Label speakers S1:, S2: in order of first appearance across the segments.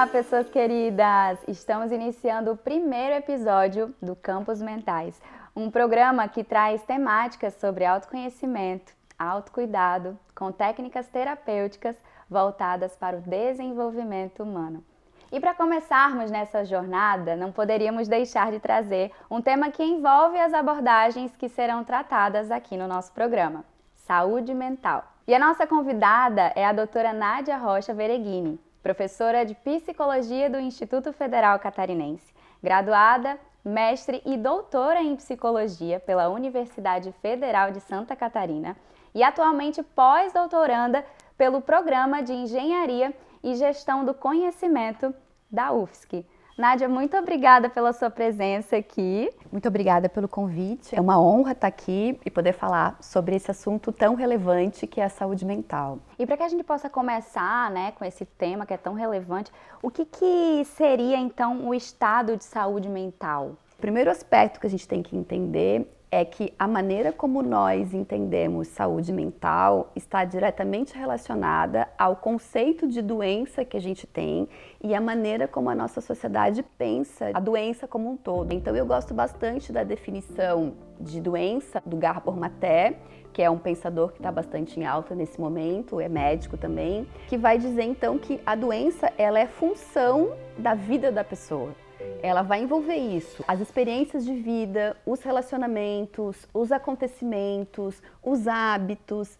S1: Olá, pessoas queridas! Estamos iniciando o primeiro episódio do Campos Mentais, um programa que traz temáticas sobre autoconhecimento, autocuidado, com técnicas terapêuticas voltadas para o desenvolvimento humano. E para começarmos nessa jornada, não poderíamos deixar de trazer um tema que envolve as abordagens que serão tratadas aqui no nosso programa: saúde mental. E a nossa convidada é a doutora Nádia Rocha Vereghini, professora de Psicologia do Instituto Federal Catarinense, graduada, mestre e doutora em Psicologia pela Universidade Federal de Santa Catarina e atualmente pós-doutoranda pelo Programa de Engenharia e Gestão do Conhecimento da UFSC. Nádia, muito obrigada pela sua presença aqui.
S2: Muito obrigada pelo convite. É uma honra estar aqui e poder falar sobre esse assunto tão relevante que é a saúde mental.
S1: E para que a gente possa começar, com esse tema que é tão relevante, o que seria então o estado de saúde mental?
S2: O primeiro aspecto que a gente tem que entender é que a maneira como nós entendemos saúde mental está diretamente relacionada ao conceito de doença que a gente tem e a maneira como a nossa sociedade pensa a doença como um todo. Então eu gosto bastante da definição de doença do Gabor Maté, que é um pensador que está bastante em alta nesse momento, é médico também, que vai dizer então que a doença ela é função da vida da pessoa. Ela vai envolver isso, as experiências de vida, os relacionamentos, os acontecimentos, os hábitos.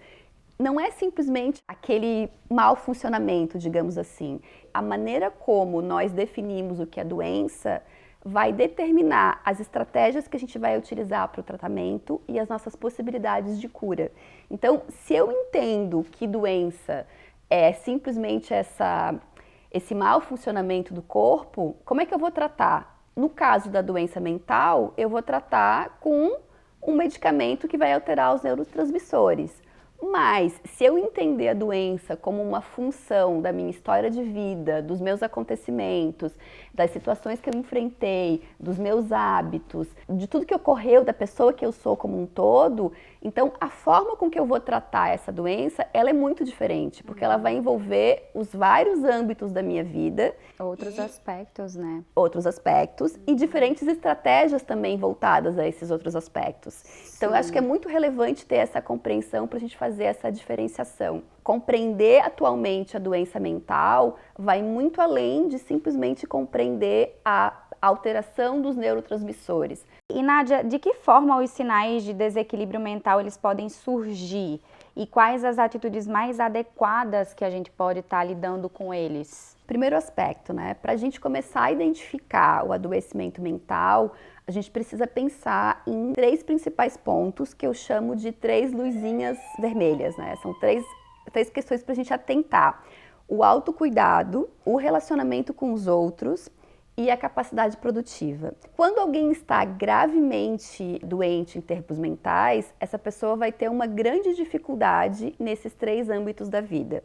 S2: Não é simplesmente aquele mau funcionamento, digamos assim. A maneira como nós definimos o que é doença vai determinar as estratégias que a gente vai utilizar para o tratamento e as nossas possibilidades de cura. Então, se eu entendo que doença é simplesmente esse mau funcionamento do corpo, como é que eu vou tratar? No caso da doença mental, eu vou tratar com um medicamento que vai alterar os neurotransmissores. Mas, se eu entender a doença como uma função da minha história de vida, dos meus acontecimentos, das situações que eu enfrentei, dos meus hábitos, de tudo que ocorreu, da pessoa que eu sou como um todo, então a forma com que eu vou tratar essa doença, ela é muito diferente, porque ela vai envolver os vários âmbitos da minha vida.
S1: Outros aspectos, né?
S2: Outros aspectos e diferentes estratégias também voltadas a esses outros aspectos.
S1: Sim.
S2: Então eu acho que é muito relevante ter essa compreensão para a gente fazer essa diferenciação. Compreender atualmente a doença mental vai muito além de simplesmente compreender a alteração dos neurotransmissores.
S1: E Nádia, de que forma os sinais de desequilíbrio mental eles podem surgir? E quais as atitudes mais adequadas que a gente pode estar lidando com eles?
S2: Primeiro aspecto, para a gente começar a identificar o adoecimento mental, a gente precisa pensar em 3 principais pontos que eu chamo de 3 luzinhas vermelhas, São três questões para a gente atentar: o autocuidado, o relacionamento com os outros e a capacidade produtiva. Quando alguém está gravemente doente em termos mentais, essa pessoa vai ter uma grande dificuldade nesses 3 âmbitos da vida.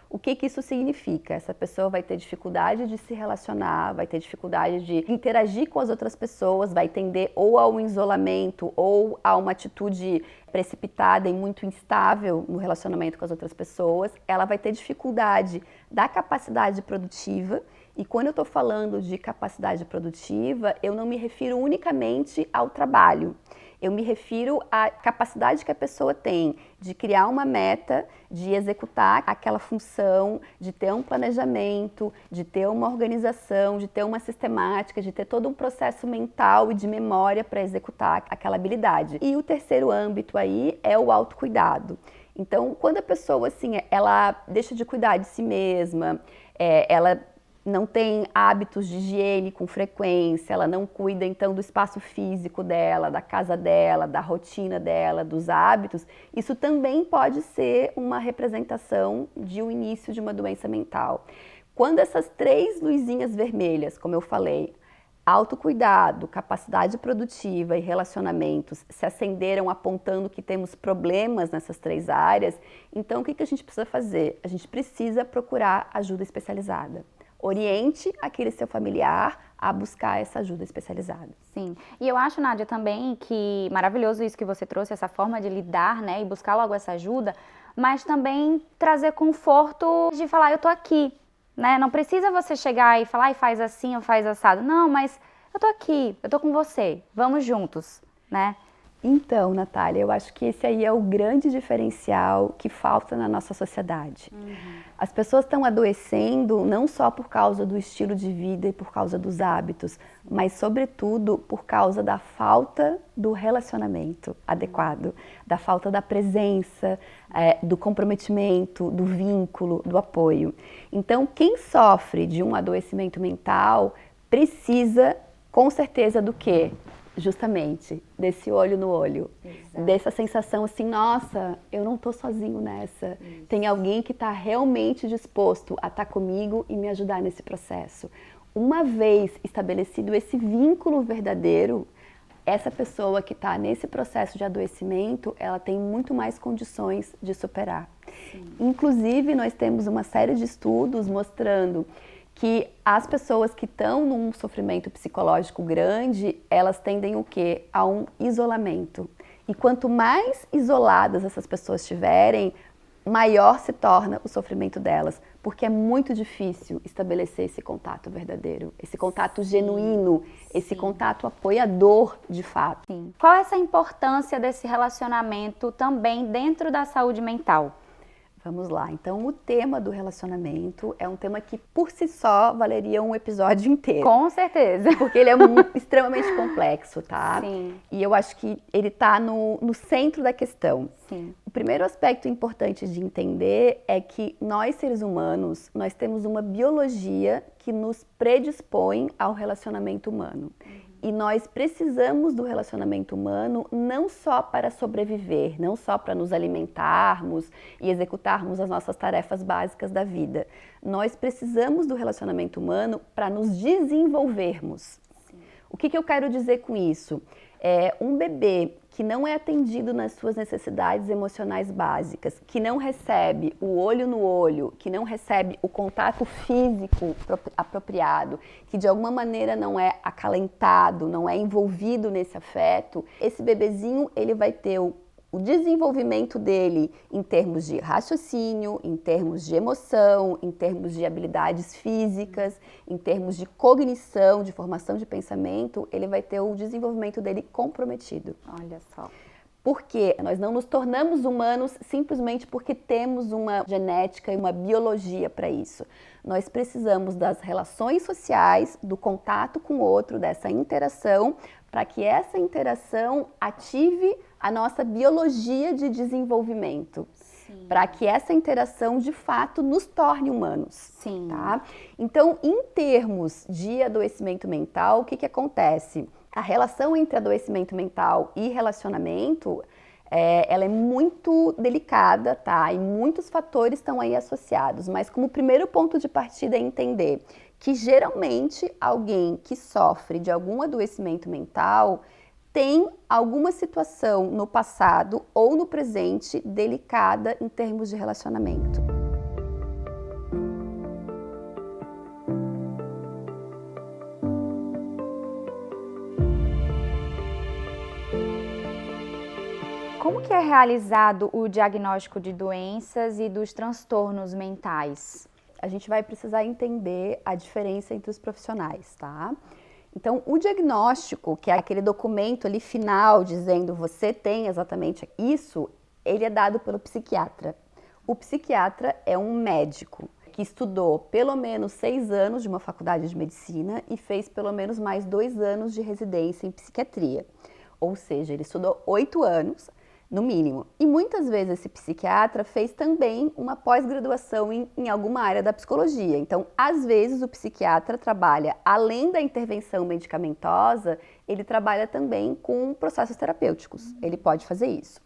S2: O que isso significa? Essa pessoa vai ter dificuldade de se relacionar, vai ter dificuldade de interagir com as outras pessoas, vai tender ou ao isolamento ou a uma atitude precipitada e muito instável no relacionamento com as outras pessoas. Ela vai ter dificuldade da capacidade produtiva. E quando eu estou falando de capacidade produtiva, eu não me refiro unicamente ao trabalho. Eu me refiro à capacidade que a pessoa tem de criar uma meta, de executar aquela função, de ter um planejamento, de ter uma organização, de ter uma sistemática, de ter todo um processo mental e de memória para executar aquela habilidade. E o terceiro âmbito aí é o autocuidado. Então, quando a pessoa, ela deixa de cuidar de si mesma, ela não tem hábitos de higiene com frequência, ela não cuida então do espaço físico dela, da casa dela, da rotina dela, dos hábitos, isso também pode ser uma representação de um início de uma doença mental. Quando essas 3 luzinhas vermelhas, como eu falei, autocuidado, capacidade produtiva e relacionamentos se acenderam apontando que temos problemas nessas 3 áreas, então o que a gente precisa fazer? A gente precisa procurar ajuda especializada. Oriente aquele seu familiar a buscar essa ajuda especializada.
S1: Sim, e eu acho, Nádia, também que maravilhoso isso que você trouxe, essa forma de lidar, e buscar logo essa ajuda, mas também trazer conforto de falar, eu tô aqui, né? Não precisa você chegar e falar, ai, faz assim ou faz assado. Não, mas eu tô aqui, eu tô com você, vamos juntos, né?
S2: Então, Natália, eu acho que esse aí é o grande diferencial que falta na nossa sociedade. As pessoas estão adoecendo não só por causa do estilo de vida e por causa dos hábitos, mas sobretudo por causa da falta do relacionamento adequado, da falta da presença, do comprometimento, do vínculo, do apoio. Então, quem sofre de um adoecimento mental precisa, com certeza, do quê? Justamente, desse olho no olho, dessa sensação assim, nossa, eu não tô sozinho nessa, tem alguém que está realmente disposto a estar comigo e me ajudar nesse processo. Uma vez estabelecido esse vínculo verdadeiro, essa pessoa que está nesse processo de adoecimento, ela tem muito mais condições de superar. Inclusive, nós temos uma série de estudos mostrando que as pessoas que estão num sofrimento psicológico grande, elas tendem o quê? A um isolamento. E quanto mais isoladas essas pessoas estiverem, maior se torna o sofrimento delas, porque é muito difícil estabelecer esse contato verdadeiro, esse contato genuíno, esse contato apoiador de fato.
S1: Sim. Qual é essa importância desse relacionamento também dentro da saúde mental?
S2: Vamos lá, então o tema do relacionamento é um tema que por si só valeria um episódio inteiro.
S1: Com certeza.
S2: Porque ele é extremamente complexo, tá?
S1: Sim.
S2: E eu acho que ele tá no centro da questão.
S1: Sim.
S2: O primeiro aspecto importante de entender é que nós, seres humanos, nós temos uma biologia que nos predispõe ao relacionamento humano. E nós precisamos do relacionamento humano não só para sobreviver, não só para nos alimentarmos e executarmos as nossas tarefas básicas da vida. Nós precisamos do relacionamento humano para nos desenvolvermos. O que eu quero dizer com isso? Um bebê que não é atendido nas suas necessidades emocionais básicas, que não recebe o olho no olho, que não recebe o contato físico apropriado, que de alguma maneira não é acalentado, não é envolvido nesse afeto, esse bebezinho ele vai ter o desenvolvimento dele em termos de raciocínio, em termos de emoção, em termos de habilidades físicas, em termos de cognição, de formação de pensamento, ele vai ter o desenvolvimento dele comprometido.
S1: Olha só.
S2: Porque nós não nos tornamos humanos simplesmente porque temos uma genética e uma biologia para isso. Nós precisamos das relações sociais, do contato com o outro, dessa interação, para que essa interação ative a nossa biologia de desenvolvimento. Para que essa interação de fato nos torne humanos.
S1: Sim.
S2: Tá? Então, em termos de adoecimento mental, o que acontece? A relação entre adoecimento mental e relacionamento, ela é muito delicada, tá? E muitos fatores estão aí associados, mas como primeiro ponto de partida é entender que geralmente alguém que sofre de algum adoecimento mental tem alguma situação no passado ou no presente delicada em termos de relacionamento.
S1: Como que é realizado o diagnóstico de doenças e dos transtornos mentais?
S2: A gente vai precisar entender a diferença entre os profissionais, tá? Então, o diagnóstico, que é aquele documento ali final dizendo você tem exatamente isso, ele é dado pelo psiquiatra. O psiquiatra é um médico que estudou pelo menos 6 anos de uma faculdade de medicina e fez pelo menos mais 2 anos de residência em psiquiatria. Ou seja, ele estudou 8 anos, no mínimo. E muitas vezes esse psiquiatra fez também uma pós-graduação em alguma área da psicologia. Então, às vezes o psiquiatra trabalha, além da intervenção medicamentosa, ele trabalha também com processos terapêuticos. Ele pode fazer isso.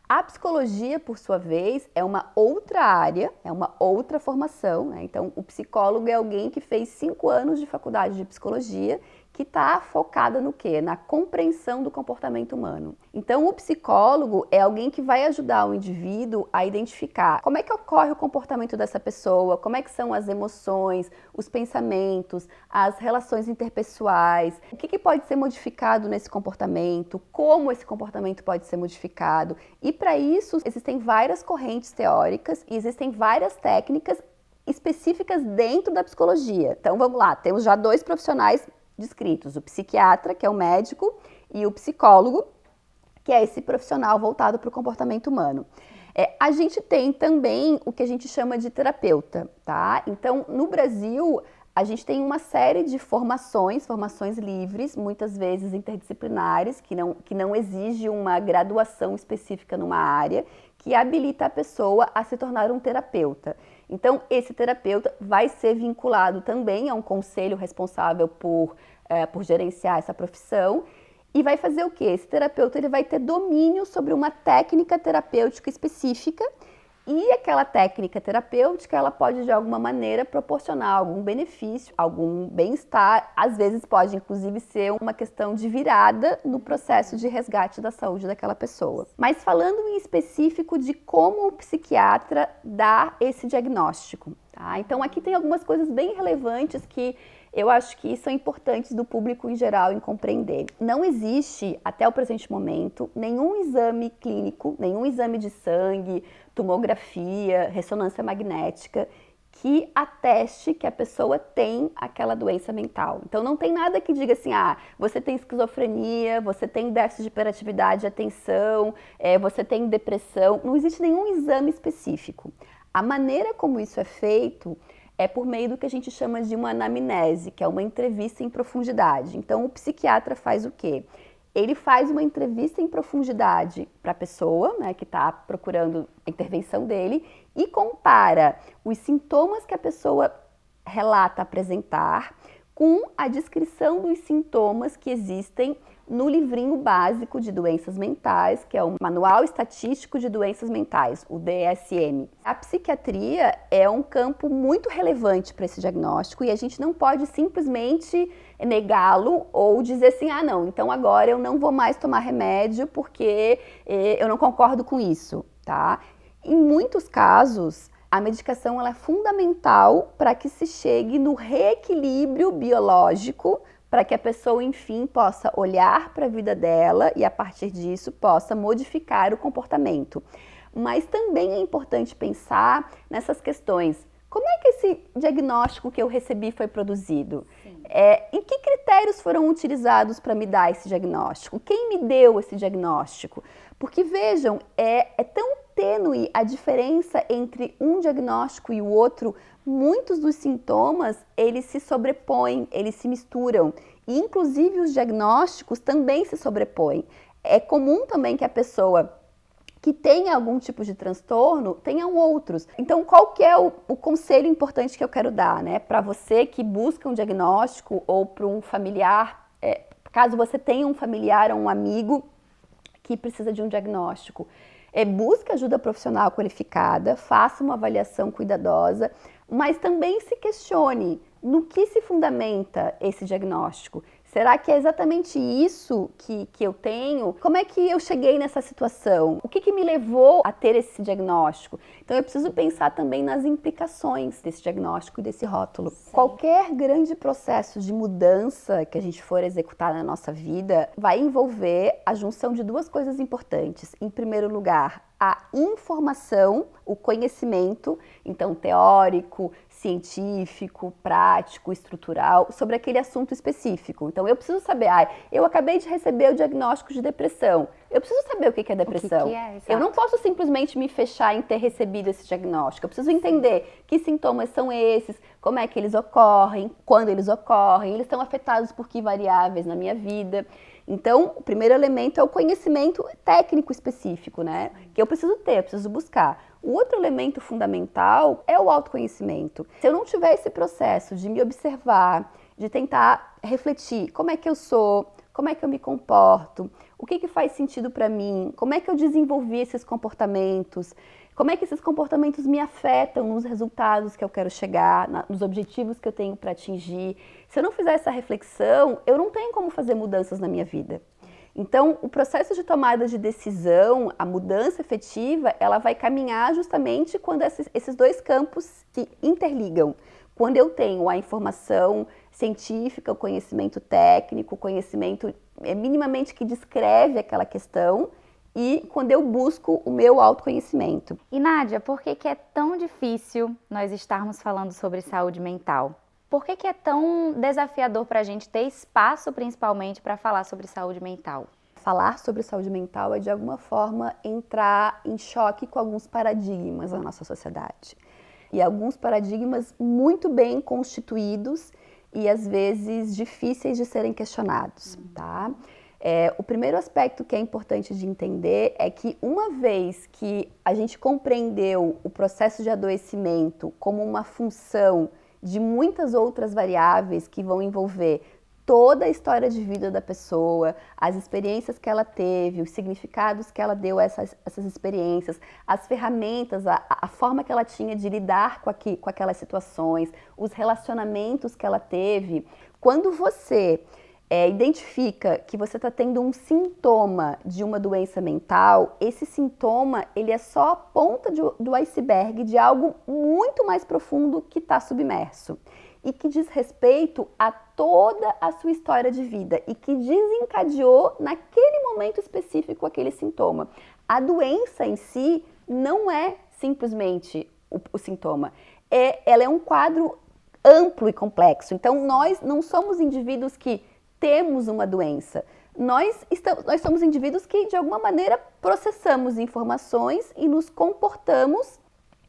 S2: A psicologia, por sua vez, é uma outra área, é uma outra formação, né? Então, o psicólogo é alguém que fez 5 anos de faculdade de psicologia, que está focada no quê? Na compreensão do comportamento humano. Então, o psicólogo é alguém que vai ajudar o indivíduo a identificar como é que ocorre o comportamento dessa pessoa, como é que são as emoções, os pensamentos, as relações interpessoais, o que pode ser modificado nesse comportamento, como esse comportamento pode ser modificado. E para isso, existem várias correntes teóricas e existem várias técnicas específicas dentro da psicologia. Então, vamos lá, temos já 2 profissionais descritos, o psiquiatra, que é o médico, e o psicólogo, que é esse profissional voltado para o comportamento humano. A gente tem também o que a gente chama de terapeuta, tá? Então, no Brasil, a gente tem uma série de formações livres, muitas vezes interdisciplinares, que não exige uma graduação específica numa área, que habilita a pessoa a se tornar um terapeuta. Então, esse terapeuta vai ser vinculado também a um conselho responsável por gerenciar essa profissão. E vai fazer o quê? Esse terapeuta ele vai ter domínio sobre uma técnica terapêutica específica e aquela técnica terapêutica ela pode de alguma maneira proporcionar algum benefício, algum bem-estar, às vezes pode inclusive ser uma questão de virada no processo de resgate da saúde daquela pessoa. Mas falando em específico de como o psiquiatra dá esse diagnóstico, tá? Então aqui tem algumas coisas bem relevantes que eu acho que são importantes do público em geral em compreender. Não existe, até o presente momento, nenhum exame clínico, nenhum exame de sangue, tomografia, ressonância magnética, que ateste que a pessoa tem aquela doença mental. Então não tem nada que diga assim, você tem esquizofrenia, você tem déficit de hiperatividade e atenção, você tem depressão. Não existe nenhum exame específico. A maneira como isso é feito é por meio do que a gente chama de uma anamnese, que é uma entrevista em profundidade. Então, o psiquiatra faz o quê? Ele faz uma entrevista em profundidade para a pessoa, né, que está procurando a intervenção dele, e compara os sintomas que a pessoa relata apresentar com a descrição dos sintomas que existem no livrinho básico de doenças mentais, que é o Manual Estatístico de Doenças Mentais, o DSM. A psiquiatria é um campo muito relevante para esse diagnóstico e a gente não pode simplesmente negá-lo ou dizer assim, não, então agora eu não vou mais tomar remédio porque eu não concordo com isso, tá? Em muitos casos, a medicação ela é fundamental para que se chegue no reequilíbrio biológico, para que a pessoa, enfim, possa olhar para a vida dela e, a partir disso, possa modificar o comportamento. Mas também é importante pensar nessas questões. Como é que esse diagnóstico que eu recebi foi produzido? E que critérios foram utilizados para me dar esse diagnóstico? Quem me deu esse diagnóstico? Porque, vejam, é tão tênue a diferença entre um diagnóstico e o outro. Muitos dos sintomas, eles se sobrepõem, eles se misturam. E, inclusive, os diagnósticos também se sobrepõem. É comum também que a pessoa que tenha algum tipo de transtorno, tenham outros. Então, qual que é o conselho importante que eu quero dar, né? Para você que busca um diagnóstico ou para um familiar, caso você tenha um familiar ou um amigo que precisa de um diagnóstico, busque ajuda profissional qualificada, faça uma avaliação cuidadosa, mas também se questione no que se fundamenta esse diagnóstico. Será que é exatamente isso que eu tenho? Como é que eu cheguei nessa situação? O que me levou a ter esse diagnóstico? Então eu preciso pensar também nas implicações desse diagnóstico e desse rótulo. Sim. Qualquer grande processo de mudança que a gente for executar na nossa vida vai envolver a junção de 2 coisas importantes. Em primeiro lugar, a informação, o conhecimento, então teórico, científico, prático, estrutural, sobre aquele assunto específico. Então eu preciso saber, eu acabei de receber o diagnóstico de depressão. Eu preciso saber o que é depressão. Eu não posso simplesmente me fechar em ter recebido esse diagnóstico. Eu preciso entender que sintomas são esses, como é que eles ocorrem, quando eles ocorrem, eles estão afetados por que variáveis na minha vida. Então, o primeiro elemento é o conhecimento técnico específico, né? Que eu preciso ter, eu preciso buscar. O outro elemento fundamental é o autoconhecimento. Se eu não tiver esse processo de me observar, de tentar refletir como é que eu sou, como é que eu me comporto, o que faz sentido para mim, como é que eu desenvolvi esses comportamentos, como é que esses comportamentos me afetam nos resultados que eu quero chegar, nos objetivos que eu tenho para atingir. Se eu não fizer essa reflexão, eu não tenho como fazer mudanças na minha vida. Então, o processo de tomada de decisão, a mudança efetiva, ela vai caminhar justamente quando esses 2 campos se interligam. Quando eu tenho a informação científica, o conhecimento técnico, o conhecimento minimamente que descreve aquela questão, e quando eu busco o meu autoconhecimento.
S1: E Nádia, por que que é tão difícil nós estarmos falando sobre saúde mental? Por que que é tão desafiador para a gente ter espaço, principalmente, para falar sobre saúde mental?
S2: Falar sobre saúde mental é, de alguma forma, entrar em choque com alguns paradigmas na nossa sociedade. E alguns paradigmas muito bem constituídos e, às vezes, difíceis de serem questionados, tá? O primeiro aspecto que é importante de entender é que, uma vez que a gente compreendeu o processo de adoecimento como uma função de muitas outras variáveis que vão envolver toda a história de vida da pessoa, as experiências que ela teve, os significados que ela deu a essas experiências, as ferramentas, a forma que ela tinha de lidar com aquelas situações, os relacionamentos que ela teve. Quando você identifica que você está tendo um sintoma de uma doença mental, esse sintoma ele é só a ponta do iceberg de algo muito mais profundo que está submerso e que diz respeito a toda a sua história de vida e que desencadeou naquele momento específico aquele sintoma. A doença em si não é simplesmente o sintoma, ela é um quadro amplo e complexo. Então nós não somos indivíduos que temos uma doença. Nós somos indivíduos que, de alguma maneira, processamos informações e nos comportamos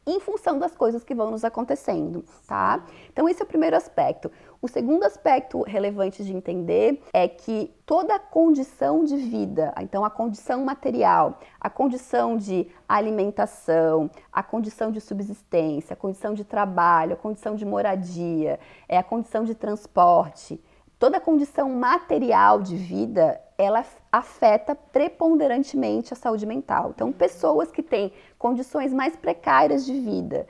S2: em função das coisas que vão nos acontecendo, tá? Então, esse é o primeiro aspecto. O segundo aspecto relevante de entender é que toda a condição de vida, então a condição material, a condição de alimentação, a condição de subsistência, a condição de trabalho, a condição de moradia, a condição de transporte, toda a condição material de vida, ela afeta preponderantemente a saúde mental. Então, pessoas que têm condições mais precárias de vida,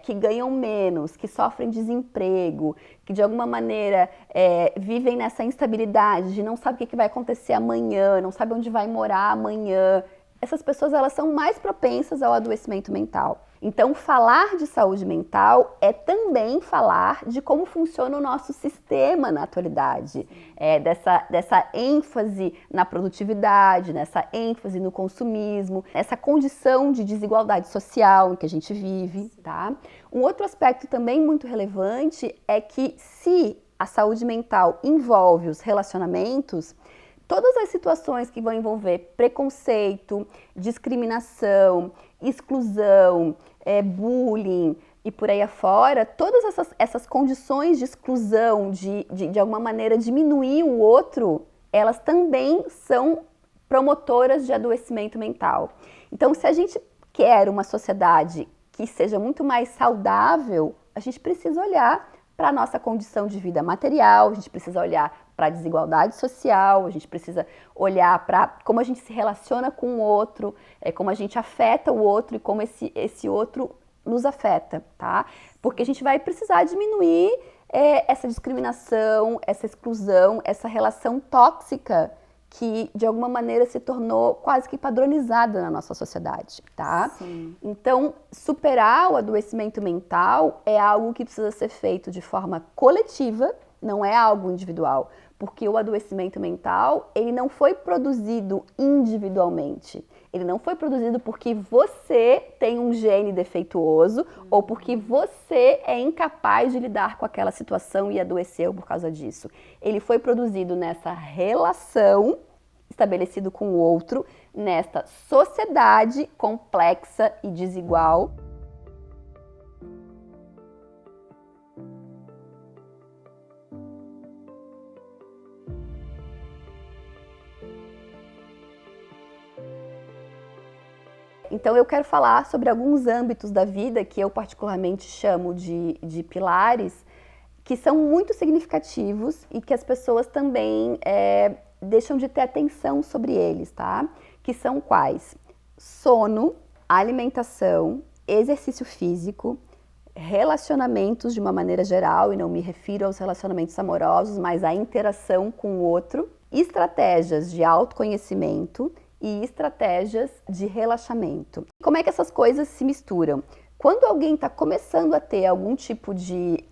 S2: que ganham menos, que sofrem desemprego, que de alguma maneira vivem nessa instabilidade de não sabe o que vai acontecer amanhã, não sabe onde vai morar amanhã, essas pessoas elas são mais propensas ao adoecimento mental. Então, falar de saúde mental é também falar de como funciona o nosso sistema na atualidade, dessa ênfase na produtividade, nessa ênfase no consumismo, essa condição de desigualdade social em que a gente vive, tá? Um outro aspecto também muito relevante é que, se a saúde mental envolve os relacionamentos, todas as situações que vão envolver preconceito, discriminação, exclusão, bullying e por aí afora, todas essas condições de exclusão, de alguma maneira diminuir o outro, elas também são promotoras de adoecimento mental. Então, se a gente quer uma sociedade que seja muito mais saudável, a gente precisa olhar para a nossa condição de vida material, a gente precisa olhar para a desigualdade social, a gente precisa olhar para como a gente se relaciona com o outro, como a gente afeta o outro e como esse outro nos afeta, tá? Porque a gente vai precisar diminuir essa discriminação, essa exclusão, essa relação tóxica que de alguma maneira se tornou quase que padronizada na nossa sociedade, tá?
S1: Sim.
S2: Então, superar o adoecimento mental é algo que precisa ser feito de forma coletiva, não é algo individual, porque o adoecimento mental, ele não foi produzido individualmente. Ele não foi produzido porque você tem um gene defeituoso ou porque você é incapaz de lidar com aquela situação e adoeceu por causa disso. Ele foi produzido nessa relação estabelecido com o outro, nesta sociedade complexa e desigual. Então, eu quero falar sobre alguns âmbitos da vida que eu particularmente chamo de pilares, que são muito significativos e que as pessoas também deixam de ter atenção sobre eles, tá? Que são quais? Sono, alimentação, exercício físico, relacionamentos de uma maneira geral, e não me refiro aos relacionamentos amorosos, mas à interação com o outro, estratégias de autoconhecimento e estratégias de relaxamento. Como é que essas coisas se misturam? Quando alguém está começando a ter algum tipo de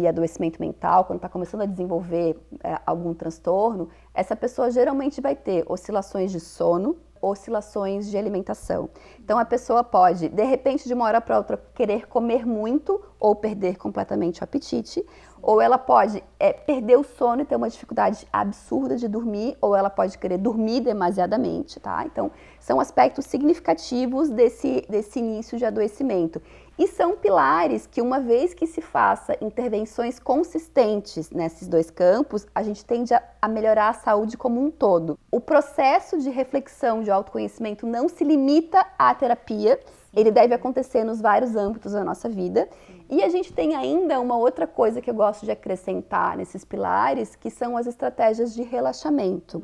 S2: adoecimento mental, quando está começando a desenvolver algum transtorno, essa pessoa geralmente vai ter oscilações de sono, oscilações de alimentação. Então a pessoa pode, de repente, de uma hora para outra, querer comer muito ou perder completamente o apetite, ou ela pode perder o sono e ter uma dificuldade absurda de dormir, ou ela pode querer dormir demasiadamente, tá? Então, são aspectos significativos desse início de adoecimento. E são pilares que, uma vez que se faça intervenções consistentes nesses dois campos, a gente tende a melhorar a saúde como um todo. O processo de reflexão, de autoconhecimento, não se limita à terapia, ele deve acontecer nos vários âmbitos da nossa vida. E a gente tem ainda uma outra coisa que eu gosto de acrescentar nesses pilares, que são as estratégias de relaxamento,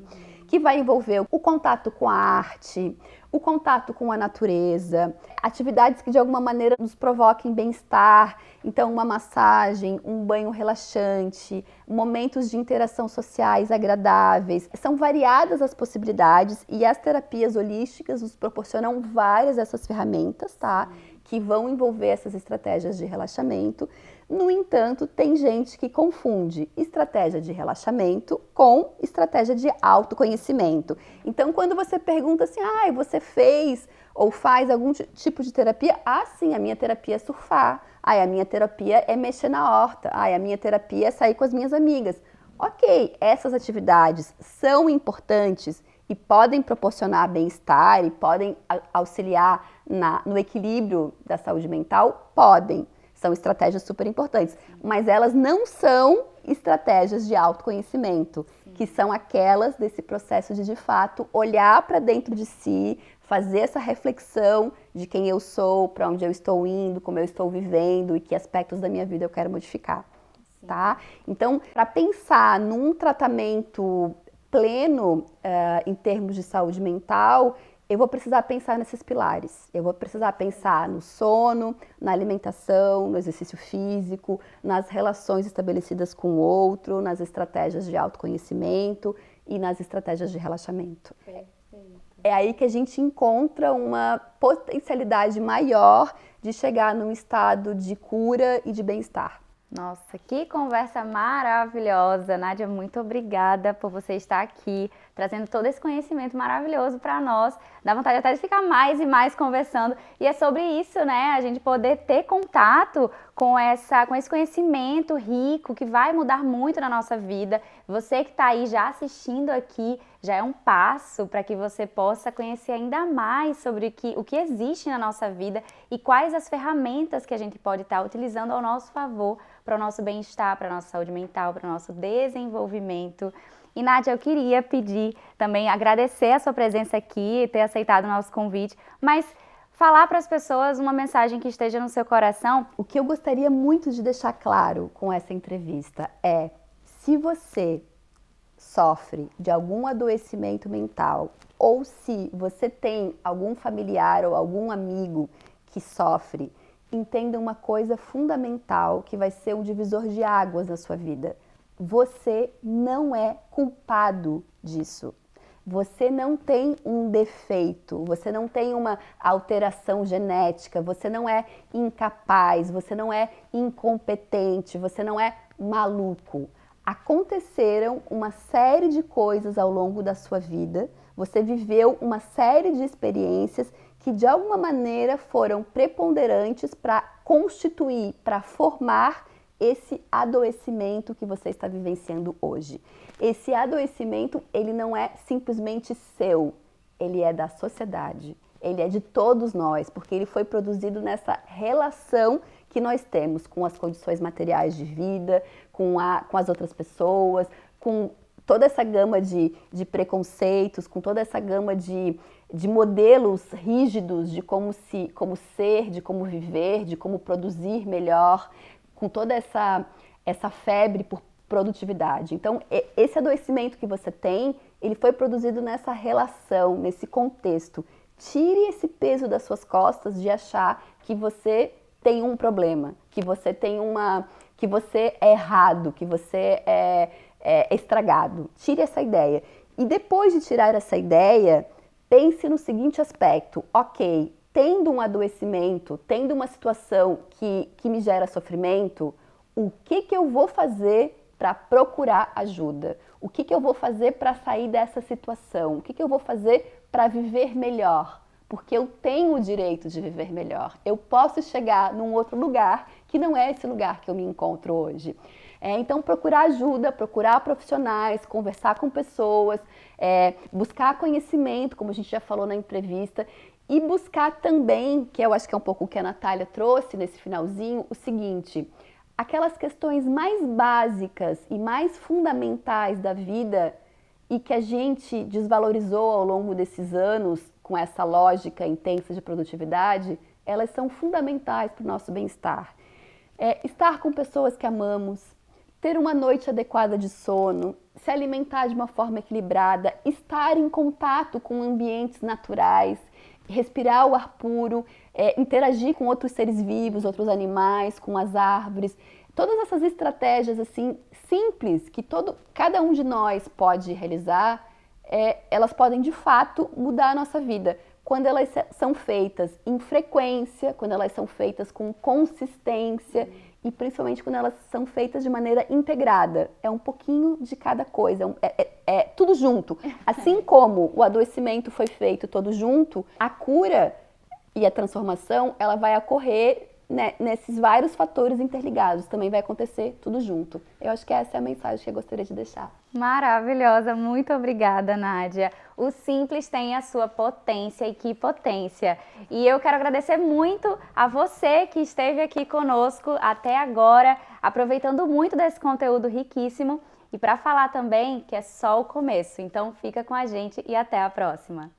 S2: que vai envolver o contato com a arte, o contato com a natureza, atividades que de alguma maneira nos provoquem bem-estar, então uma massagem, um banho relaxante, momentos de interação sociais agradáveis. São variadas as possibilidades e as terapias holísticas nos proporcionam várias dessas ferramentas, tá? Que vão envolver essas estratégias de relaxamento. No entanto, tem gente que confunde estratégia de relaxamento com estratégia de autoconhecimento. Então, quando você pergunta assim, você fez ou faz algum tipo de terapia? Sim, a minha terapia é surfar. A minha terapia é mexer na horta. A minha terapia é sair com as minhas amigas. Ok, essas atividades são importantes e podem proporcionar bem-estar e podem auxiliar no equilíbrio da saúde mental? Podem. São estratégias super importantes, mas elas não são estratégias de autoconhecimento, que são aquelas desse processo de fato, olhar para dentro de si, fazer essa reflexão de quem eu sou, para onde eu estou indo, como eu estou vivendo e que aspectos da minha vida eu quero modificar, tá? Então, para pensar num tratamento pleno em termos de saúde mental, eu vou precisar pensar nesses pilares. Eu vou precisar pensar no sono, na alimentação, no exercício físico, nas relações estabelecidas com o outro, nas estratégias de autoconhecimento e nas estratégias de relaxamento. Perfeito. É aí que a gente encontra uma potencialidade maior de chegar num estado de cura e de bem-estar.
S1: Nossa, que conversa maravilhosa. Nádia, muito obrigada por você estar aqui, trazendo todo esse conhecimento maravilhoso para nós. Dá vontade até de ficar mais e mais conversando. E é sobre isso, né? A gente poder ter contato com esse conhecimento rico que vai mudar muito na nossa vida. Você que está aí já assistindo aqui, já é um passo para que você possa conhecer ainda mais sobre o que existe na nossa vida e quais as ferramentas que a gente pode estar utilizando ao nosso favor para o nosso bem-estar, para a nossa saúde mental, para o nosso desenvolvimento. E, Nádia, eu queria pedir também, agradecer a sua presença aqui, ter aceitado o nosso convite, mas falar para as pessoas uma mensagem que esteja no seu coração.
S2: O que eu gostaria muito de deixar claro com essa entrevista é, se você sofre de algum adoecimento mental ou se você tem algum familiar ou algum amigo que sofre, entenda uma coisa fundamental que vai ser um divisor de águas na sua vida. Você não é culpado disso. Você não tem um defeito, você não tem uma alteração genética, você não é incapaz, você não é incompetente, você não é maluco. Aconteceram uma série de coisas ao longo da sua vida, você viveu uma série de experiências que de alguma maneira foram preponderantes para constituir, para formar esse adoecimento que você está vivenciando hoje. Esse adoecimento, ele não é simplesmente seu, ele é da sociedade, ele é de todos nós, porque ele foi produzido nessa relação que nós temos com as condições materiais de vida, com as outras pessoas, com toda essa gama de preconceitos, com toda essa gama de modelos rígidos de como ser, de como viver, de como produzir melhor, com toda essa febre por produtividade. Então, esse adoecimento que você tem, ele foi produzido nessa relação, nesse contexto. Tire esse peso das suas costas de achar que você tem um problema, que você que você é errado, que você é estragado. Tire essa ideia. E depois de tirar essa ideia, pense no seguinte aspecto. Ok, tendo um adoecimento, tendo uma situação que me gera sofrimento, o que eu vou fazer para procurar ajuda? O que eu vou fazer para sair dessa situação? O que eu vou fazer para viver melhor? Porque eu tenho o direito de viver melhor. Eu posso chegar num outro lugar que não é esse lugar que eu me encontro hoje. Então, procurar ajuda, procurar profissionais, conversar com pessoas, buscar conhecimento, como a gente já falou na entrevista, e buscar também, que eu acho que é um pouco o que a Natália trouxe nesse finalzinho, o seguinte: aquelas questões mais básicas e mais fundamentais da vida e que a gente desvalorizou ao longo desses anos com essa lógica intensa de produtividade, elas são fundamentais para o nosso bem-estar. Estar com pessoas que amamos, ter uma noite adequada de sono, se alimentar de uma forma equilibrada, estar em contato com ambientes naturais, respirar o ar puro, interagir com outros seres vivos, outros animais, com as árvores. Todas essas estratégias assim simples que cada um de nós pode realizar, elas podem de fato mudar a nossa vida. Quando elas são feitas em frequência, quando elas são feitas com consistência e principalmente quando elas são feitas de maneira integrada. É um pouquinho de cada coisa, é tudo junto. Assim como o adoecimento foi feito todo junto, a cura e a transformação, ela vai ocorrer, né, nesses vários fatores interligados. Também vai acontecer tudo junto. Eu acho que essa é a mensagem que eu gostaria de deixar.
S1: Maravilhosa, muito obrigada, Nádia. O simples tem a sua potência e que potência. E eu quero agradecer muito a você que esteve aqui conosco até agora, aproveitando muito desse conteúdo riquíssimo. E para falar também que é só o começo. Então fica com a gente e até a próxima.